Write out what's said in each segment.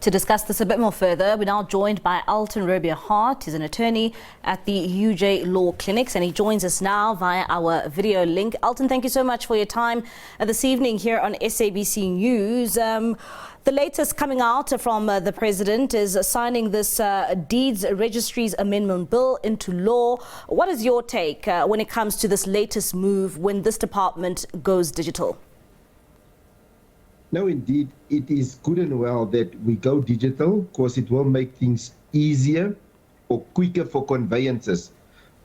To discuss this a bit more further, we're now joined by Elton Hart. He's an attorney at the UJ Law Clinics, and he joins us now via our video link. Elton, thank you so much for your time this evening here on SABC News. The latest coming out from the President is signing this Deeds Registries Amendment Bill into law. What is your take when it comes to this latest move when this department goes digital? No, indeed, it is good and well that we go digital because it will make things easier or quicker for conveyancers.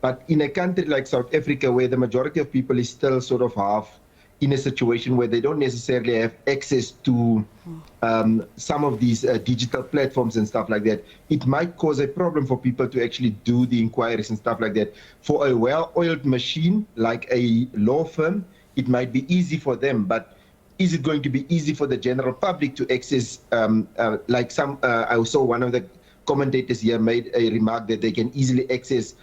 But in a country like South Africa, where the majority of people is still sort of half in a situation where they don't necessarily have access to some of these digital platforms and stuff like that, it might cause a problem for people to actually do the inquiries and stuff like that. For a well-oiled machine like a law firm, it might be easy for them, but is it going to be easy for the general public to access, I saw one of the commentators here made a remark that they can easily access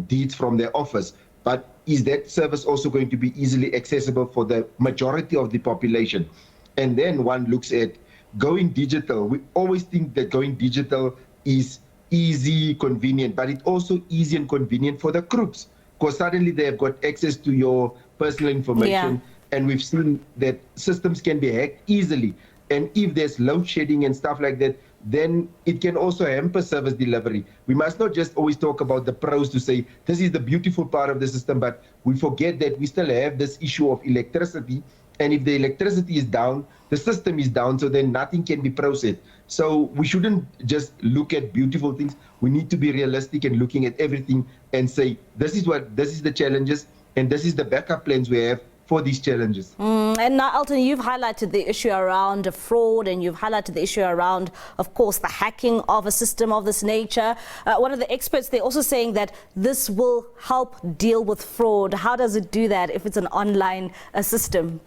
deeds from their office. But is that service also going to be easily accessible for the majority of the population? And then one looks at going digital. We always think that going digital is easy, convenient, but it's also easy and convenient for the crooks, because suddenly they have got access to your personal information. Yeah. And we've seen that systems can be hacked easily. And if there's load shedding and stuff like that, then it can also hamper service delivery. We must not just always talk about the pros to say, this is the beautiful part of the system, but we forget that we still have this issue of electricity. And if the electricity is down, the system is down, so then nothing can be processed. So we shouldn't just look at beautiful things. We need to be realistic and looking at everything and say, this is the challenges, and this is the backup plans we have for these challenges. And now, Elton, you've highlighted the issue around fraud, and you've highlighted the issue around, of course, the hacking of a system of this nature. One of the experts, they're also saying that this will help deal with fraud. How does it do that if it's an online system?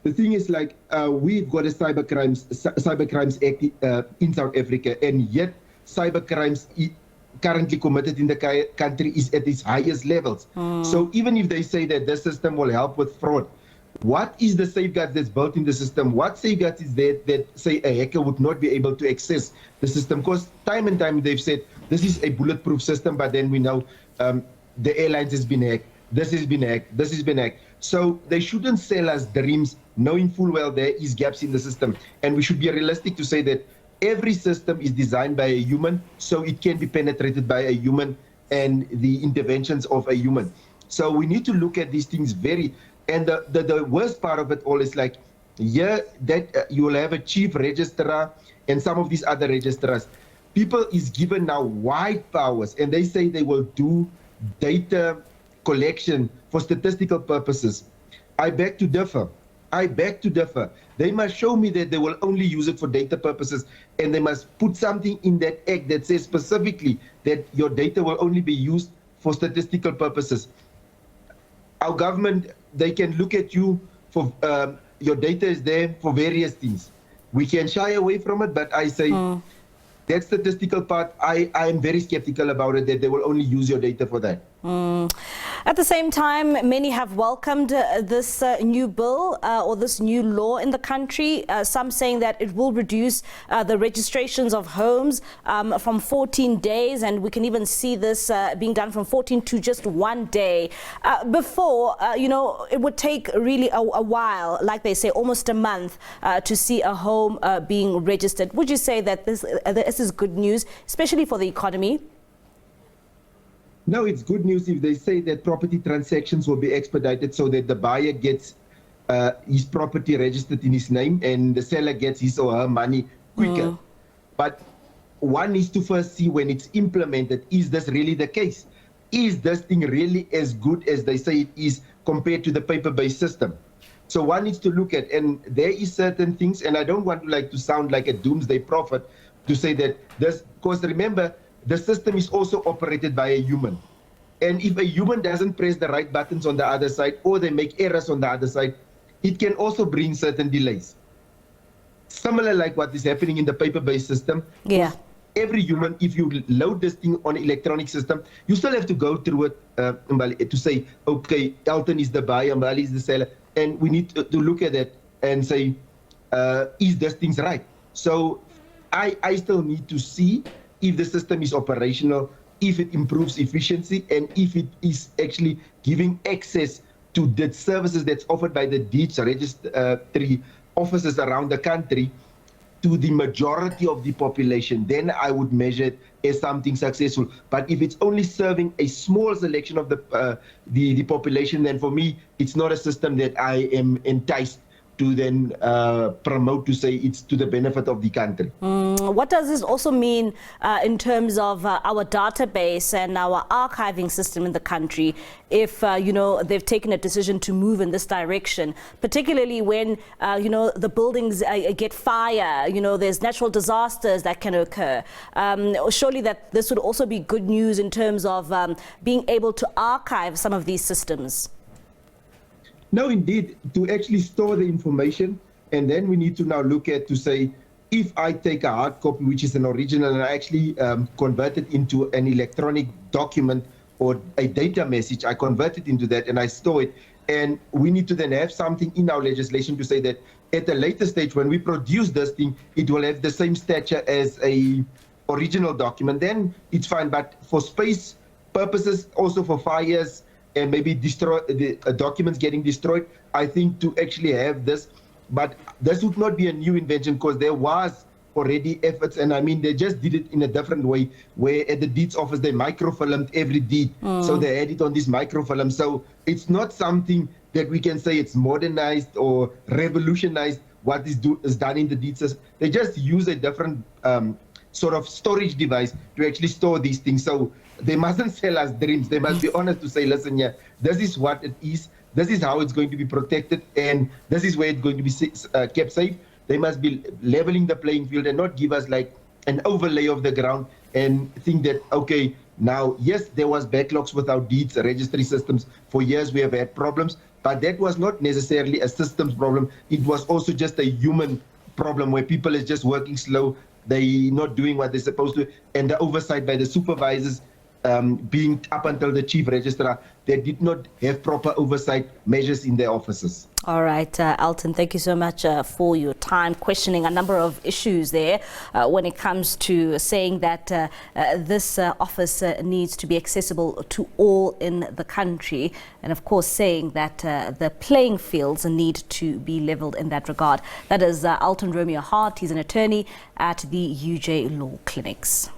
The thing is, like, we've got a cybercrimes act in South Africa, and yet cybercrimes currently committed in the country is at its highest levels. So even if they say that this system will help with fraud, what is the safeguard that's built in the system? What safeguards is there that say a hacker would not be able to access the system? Because time and time they've said this is a bulletproof system, but then we know the airlines has been hacked, this has been hacked, this has been hacked. So they shouldn't sell us dreams knowing full well there is gaps in the system. And we should be realistic to say that every system is designed by a human, so it can be penetrated by a human and the interventions of a human. So we need to look at these things and the worst part of it all is like, that you will have a chief registrar and some of these other registrars. People is given now wide powers, and they say they will do data collection for statistical purposes. I beg to differ. They must show me that they will only use it for data purposes, and they must put something in that act that says specifically that your data will only be used for statistical purposes. Our government, they can look at you for, your data is there for various things. We can shy away from it, but I say that statistical part, I am very skeptical about it, that they will only use your data for that. At the same time, many have welcomed this new bill or this new law in the country. Some saying that it will reduce the registrations of homes from 14 days, and we can even see this being done from 14 to just 1 day. Before, it would take really a while, like they say, almost a month to see a home being registered. Would you say that this is good news, especially for the economy? No, it's good news if they say that property transactions will be expedited so that the buyer gets his property registered in his name and the seller gets his or her money quicker. But one needs to first see when it's implemented, is this really the case? Is this thing really as good as they say it is compared to the paper-based system? So one needs to look at, and there is certain things, and I don't want to sound like a doomsday prophet to say that this, because remember, the system is also operated by a human. And if a human doesn't press the right buttons on the other side, or they make errors on the other side, it can also bring certain delays. Similar like what is happening in the paper-based system. Yeah. Every human, if you load this thing on electronic system, you still have to go through it to say, okay, Elton is the buyer, Mbali is the seller. And we need to look at that and say, is this thing right? So I still need to see if the system is operational, if it improves efficiency, and if it is actually giving access to the services that's offered by the Deeds Registry offices around the country to the majority of the population. Then I would measure it as something successful. But if it's only serving a small selection of the population, then for me, it's not a system that I am enticed to then promote to say it's to the benefit of the country. What does this also mean in terms of our database and our archiving system in the country if, they've taken a decision to move in this direction, particularly when, the buildings get fire, there's natural disasters that can occur? Surely that this would also be good news in terms of being able to archive some of these systems. No, indeed, to actually store the information, and then we need to now look at to say, if I take a hard copy, which is an original, and I actually convert it into an electronic document or a data message, I convert it into that and I store it. And we need to then have something in our legislation to say that at a later stage, when we produce this thing, it will have the same stature as a original document. Then it's fine. But for space purposes, also for fires, and maybe destroy the documents getting destroyed, I think to actually have this, but this would not be a new invention because there was already efforts, and I mean they just did it in a different way, where at the deeds office they microfilmed every deed, so they had it on this microfilm. So it's not something that we can say it's modernized or revolutionized what is done in the deeds. They just use a different sort of storage device to actually store these things. So they mustn't sell us dreams. They must be honest to say, listen, yeah, this is what it is. This is how it's going to be protected, and this is where it's going to be kept safe. They must be leveling the playing field and not give us like an overlay of the ground and think that, okay, now, yes, there was backlogs with our deeds registry systems. For years, we have had problems, but that was not necessarily a systems problem. It was also just a human problem where people is just working slow. They're not doing what they're supposed to, and the oversight by the supervisors being up until the chief registrar, they did not have proper oversight measures in their offices. All right, Elton, thank you so much for your time questioning a number of issues there when it comes to saying that this office needs to be accessible to all in the country, and of course saying that the playing fields need to be leveled in that regard. That is Elton Hart. He's an attorney at the UJ Law Clinics.